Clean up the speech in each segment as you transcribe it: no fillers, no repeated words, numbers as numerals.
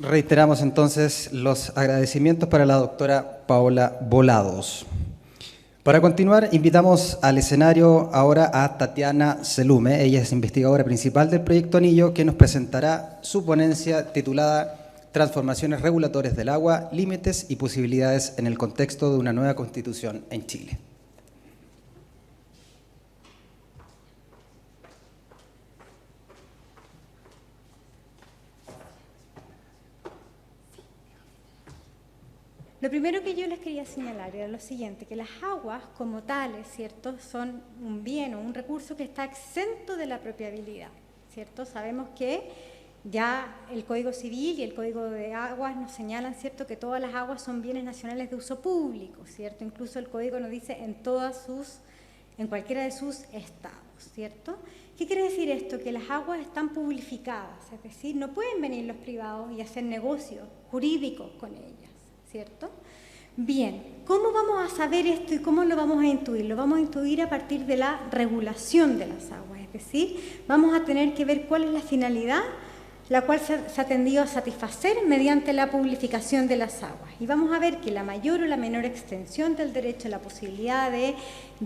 Reiteramos entonces los agradecimientos para la doctora Paola Volados. Para continuar, invitamos al escenario ahora a Tatiana Selume. Ella es investigadora principal del Proyecto Anillo, que nos presentará su ponencia titulada Transformaciones regulatorias del agua, límites y posibilidades en el contexto de una nueva Constitución en Chile. Lo primero que yo les quería señalar era lo siguiente, que las aguas como tales, ¿cierto?, son un bien o un recurso que está exento de la apropiabilidad, ¿cierto? Sabemos que ya el Código Civil y el Código de Aguas nos señalan, ¿cierto?, que todas las aguas son bienes nacionales de uso público, ¿cierto? Incluso el Código nos dice en cualquiera de sus estados, ¿cierto? ¿Qué quiere decir esto? Que las aguas están publificadas, es decir, no pueden venir los privados y hacer negocios jurídicos con ellas, ¿cierto? Bien, ¿cómo vamos a saber esto y cómo lo vamos a intuir? Lo vamos a intuir a partir de la regulación de las aguas, es decir, vamos a tener que ver cuál es la finalidad la cual se ha tendido a satisfacer mediante la publificación de las aguas. Y vamos a ver que la mayor o la menor extensión del derecho, la posibilidad de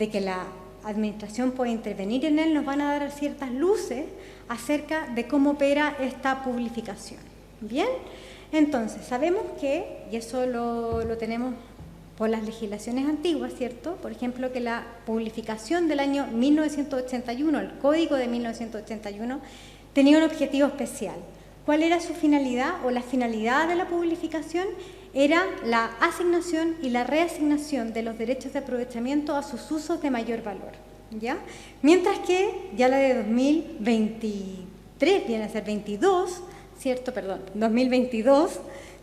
que la administración pueda intervenir en él, nos van a dar ciertas luces acerca de cómo opera esta publificación. ¿Bien? Entonces, sabemos que, y eso lo tenemos por las legislaciones antiguas, ¿cierto? Por ejemplo, que la publificación del año 1981, el Código de 1981, tenía un objetivo especial. ¿Cuál era su finalidad o la finalidad de la publificación? Era la asignación y la reasignación de los derechos de aprovechamiento a sus usos de mayor valor, ¿ya? Mientras que ya la de 2023, viene a ser 22, ¿cierto? Perdón, 2022,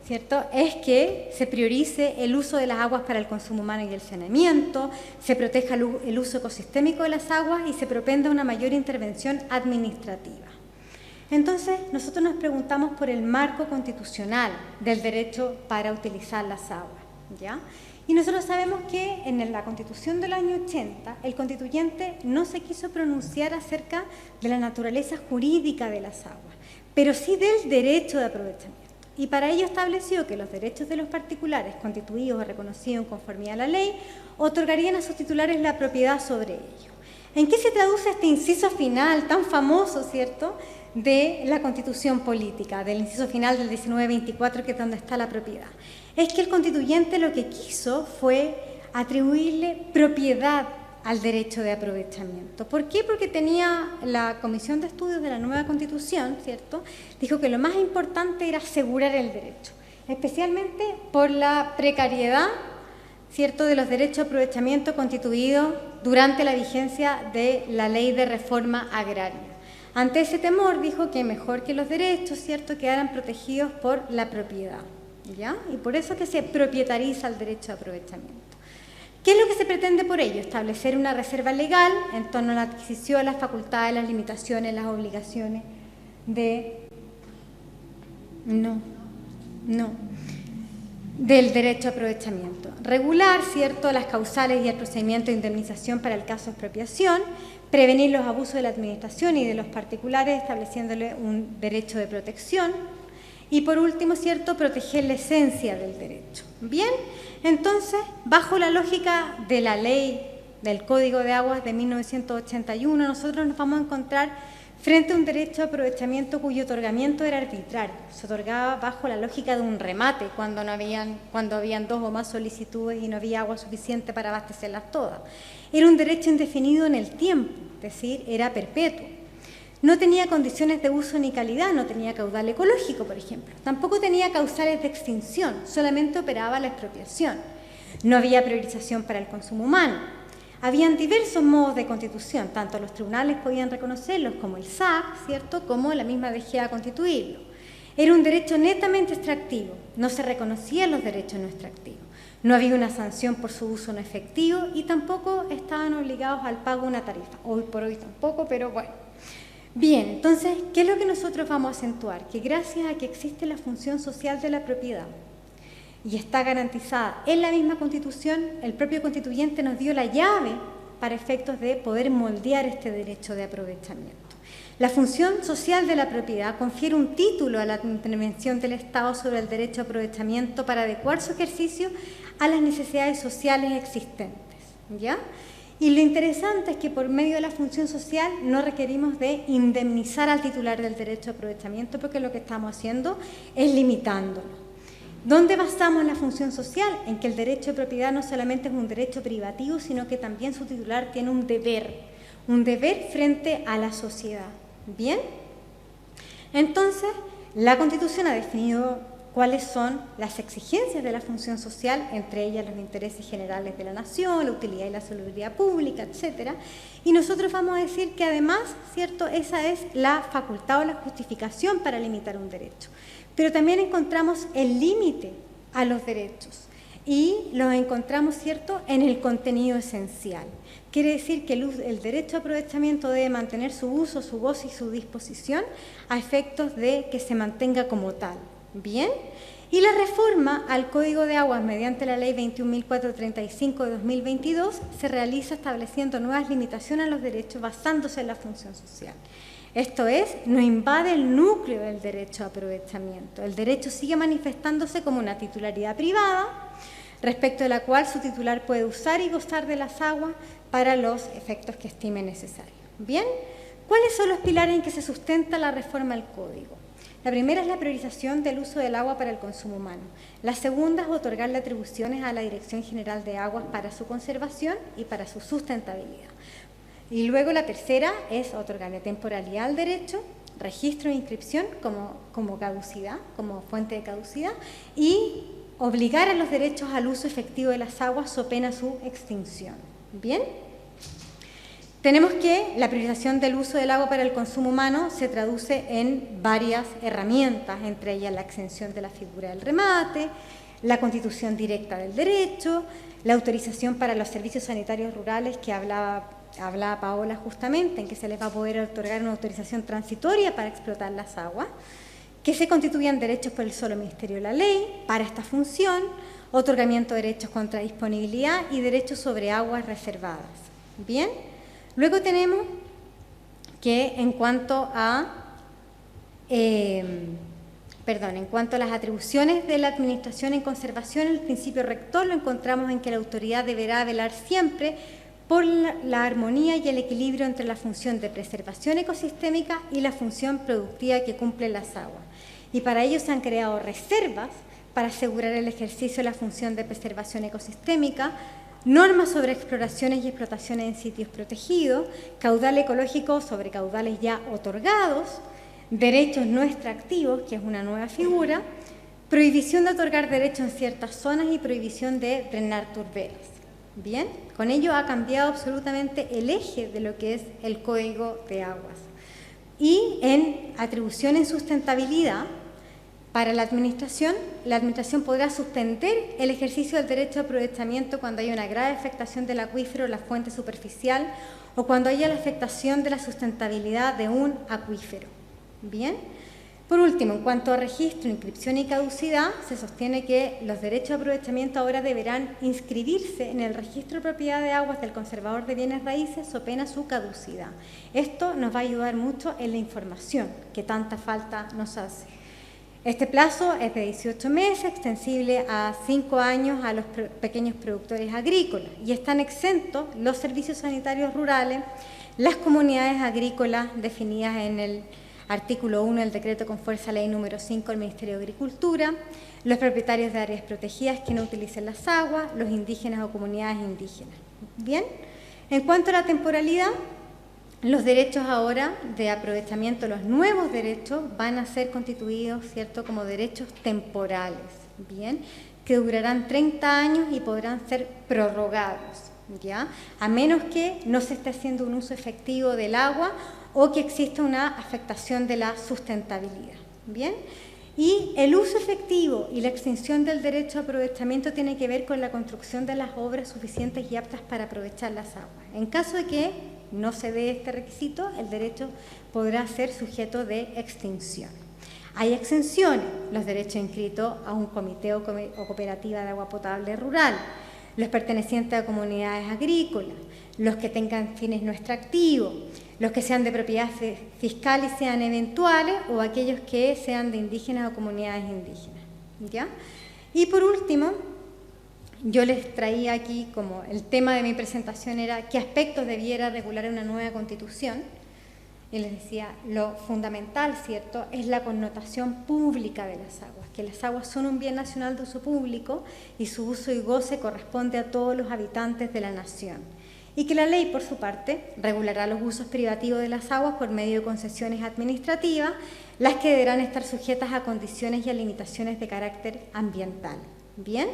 ¿cierto? Es que se priorice el uso de las aguas para el consumo humano y el saneamiento, se proteja el uso ecosistémico de las aguas y se propenda una mayor intervención administrativa. Entonces, nosotros nos preguntamos por el marco constitucional del derecho para utilizar las aguas, ¿ya? Y nosotros sabemos que en la Constitución del año 80, el constituyente no se quiso pronunciar acerca de la naturaleza jurídica de las aguas, pero sí del derecho de aprovechamiento. Y para ello estableció que los derechos de los particulares constituidos o reconocidos en conformidad a la ley otorgarían a sus titulares la propiedad sobre ellos. ¿En qué se traduce este inciso final tan famoso, ¿cierto?, de la Constitución política, del inciso final del 1924, que es donde está la propiedad? Es que el constituyente lo que quiso fue atribuirle propiedad al derecho de aprovechamiento. ¿Por qué? Porque tenía la Comisión de Estudios de la nueva Constitución, ¿cierto?, dijo que lo más importante era asegurar el derecho, especialmente por la precariedad, ¿cierto?, de los derechos de aprovechamiento constituidos durante la vigencia de la Ley de Reforma Agraria. Ante ese temor dijo que mejor que los derechos, ¿cierto?, quedaran protegidos por la propiedad, ¿ya? Y por eso es que se propietariza el derecho de aprovechamiento. ¿Qué es lo que se pretende por ello? Establecer una reserva legal en torno a la adquisición, las facultades, las limitaciones, las obligaciones del derecho a aprovechamiento. Regular, ¿cierto?, las causales y el procedimiento de indemnización para el caso de expropiación, prevenir los abusos de la administración y de los particulares, estableciéndole un derecho de protección. Y por último, ¿cierto?, proteger la esencia del derecho. Bien, entonces, bajo la lógica de la ley del Código de Aguas de 1981, nosotros nos vamos a encontrar frente a un derecho de aprovechamiento cuyo otorgamiento era arbitrario. Se otorgaba bajo la lógica de un remate cuando habían dos o más solicitudes y no había agua suficiente para abastecerlas todas. Era un derecho indefinido en el tiempo, es decir, era perpetuo. No tenía condiciones de uso ni calidad, no tenía caudal ecológico, por ejemplo. Tampoco tenía causales de extinción, solamente operaba la expropiación. No había priorización para el consumo humano. Habían diversos modos de constitución, tanto los tribunales podían reconocerlos como el SAC, ¿cierto?, como la misma DGA constituirlo. Era un derecho netamente extractivo, no se reconocían los derechos no extractivos. No había una sanción por su uso no efectivo y tampoco estaban obligados al pago de una tarifa. Hoy por hoy tampoco, pero bueno. Bien, entonces, ¿qué es lo que nosotros vamos a acentuar? Que gracias a que existe la función social de la propiedad y está garantizada en la misma Constitución, el propio constituyente nos dio la llave para efectos de poder moldear este derecho de aprovechamiento. La función social de la propiedad confiere un título a la intervención del Estado sobre el derecho a aprovechamiento para adecuar su ejercicio a las necesidades sociales existentes, ¿ya? Y lo interesante es que por medio de la función social no requerimos de indemnizar al titular del derecho a aprovechamiento, porque lo que estamos haciendo es limitándolo. ¿Dónde basamos la función social? En que el derecho de propiedad no solamente es un derecho privativo, sino que también su titular tiene un deber frente a la sociedad. ¿Bien? Entonces, la Constitución ha definido cuáles son las exigencias de la función social, entre ellas los intereses generales de la nación, la utilidad y la salubridad pública, etcétera. Y nosotros vamos a decir que además, ¿cierto?, esa es la facultad o la justificación para limitar un derecho. Pero también encontramos el límite a los derechos y los encontramos, ¿cierto?, en el contenido esencial. Quiere decir que el derecho a aprovechamiento debe mantener su uso, su goce y su disposición a efectos de que se mantenga como tal. ¿Bien? Y la reforma al Código de Aguas mediante la Ley 21.435 de 2022 se realiza estableciendo nuevas limitaciones a los derechos basándose en la función social. Esto es, no invade el núcleo del derecho a aprovechamiento. El derecho sigue manifestándose como una titularidad privada, respecto de la cual su titular puede usar y gozar de las aguas para los efectos que estime necesarios. ¿Bien? ¿Cuáles son los pilares en que se sustenta la reforma al Código? La primera es la priorización del uso del agua para el consumo humano. La segunda es otorgarle atribuciones a la Dirección General de Aguas para su conservación y para su sustentabilidad. Y luego la tercera es otorgarle temporalidad al derecho, registro e inscripción como caducidad, como fuente de caducidad, y obligar a los derechos al uso efectivo de las aguas so pena su extinción. ¿Bien? Tenemos que la priorización del uso del agua para el consumo humano se traduce en varias herramientas, entre ellas la exención de la figura del remate, la constitución directa del derecho, la autorización para los servicios sanitarios rurales que hablaba Paola justamente, en que se les va a poder otorgar una autorización transitoria para explotar las aguas, que se constituyan derechos por el solo Ministerio de la Ley para esta función, otorgamiento de derechos contra disponibilidad y derechos sobre aguas reservadas. ¿Bien? Luego tenemos que en cuanto a las atribuciones de la Administración en conservación, el principio rector lo encontramos en que la autoridad deberá velar siempre por la armonía y el equilibrio entre la función de preservación ecosistémica y la función productiva que cumplen las aguas. Y para ello se han creado reservas para asegurar el ejercicio de la función de preservación ecosistémica, normas sobre exploraciones y explotaciones en sitios protegidos, caudal ecológico sobre caudales ya otorgados, derechos no extractivos, que es una nueva figura, prohibición de otorgar derechos en ciertas zonas y prohibición de drenar turberas. Bien, con ello ha cambiado absolutamente el eje de lo que es el Código de Aguas. Y en atribución en sustentabilidad, para la Administración podrá suspender el ejercicio del derecho de aprovechamiento cuando haya una grave afectación del acuífero o la fuente superficial o cuando haya la afectación de la sustentabilidad de un acuífero. Bien. Por último, en cuanto a registro, inscripción y caducidad, se sostiene que los derechos de aprovechamiento ahora deberán inscribirse en el registro de propiedad de aguas del conservador de bienes raíces so pena su caducidad. Esto nos va a ayudar mucho en la información que tanta falta nos hace. Este plazo es de 18 meses, extensible a 5 años a los pequeños productores agrícolas y están exentos los servicios sanitarios rurales, las comunidades agrícolas definidas en el artículo 1 del decreto con fuerza ley número 5 del Ministerio de Agricultura, los propietarios de áreas protegidas que no utilicen las aguas, los indígenas o comunidades indígenas. Bien, en cuanto a la temporalidad, los derechos ahora de aprovechamiento, los nuevos derechos van a ser constituidos, ¿cierto?, como derechos temporales, ¿bien?, que durarán 30 años y podrán ser prorrogados, ¿ya?, a menos que no se esté haciendo un uso efectivo del agua o que exista una afectación de la sustentabilidad. ¿Bien? Y el uso efectivo y la extinción del derecho a aprovechamiento tiene que ver con la construcción de las obras suficientes y aptas para aprovechar las aguas. En caso de que no se dé este requisito, el derecho podrá ser sujeto de extinción. Hay exenciones, los derechos inscritos a un comité o cooperativa de agua potable rural, los pertenecientes a comunidades agrícolas, los que tengan fines no extractivos, los que sean de propiedad fiscal y sean eventuales, o aquellos que sean de indígenas o comunidades indígenas, ¿ya? Y por último, yo les traía aquí como el tema de mi presentación era qué aspectos debiera regular una nueva Constitución. Y les decía, lo fundamental, ¿cierto?, es la connotación pública de las aguas, que las aguas son un bien nacional de uso público y su uso y goce corresponde a todos los habitantes de la nación. Y que la ley, por su parte, regulará los usos privativos de las aguas por medio de concesiones administrativas, las que deberán estar sujetas a condiciones y a limitaciones de carácter ambiental. ¿Bien?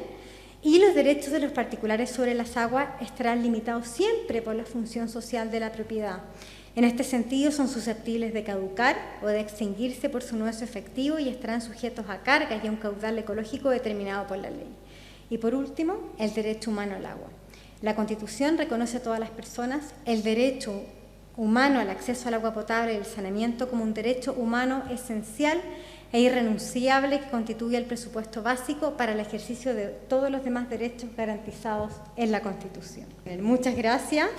Y los derechos de los particulares sobre las aguas estarán limitados siempre por la función social de la propiedad. En este sentido, son susceptibles de caducar o de extinguirse por su no uso efectivo y estarán sujetos a cargas y a un caudal ecológico determinado por la ley. Y por último, el derecho humano al agua. La Constitución reconoce a todas las personas el derecho humano al acceso al agua potable y el saneamiento como un derecho humano esencial e irrenunciable que constituye el presupuesto básico para el ejercicio de todos los demás derechos garantizados en la Constitución. Muchas gracias.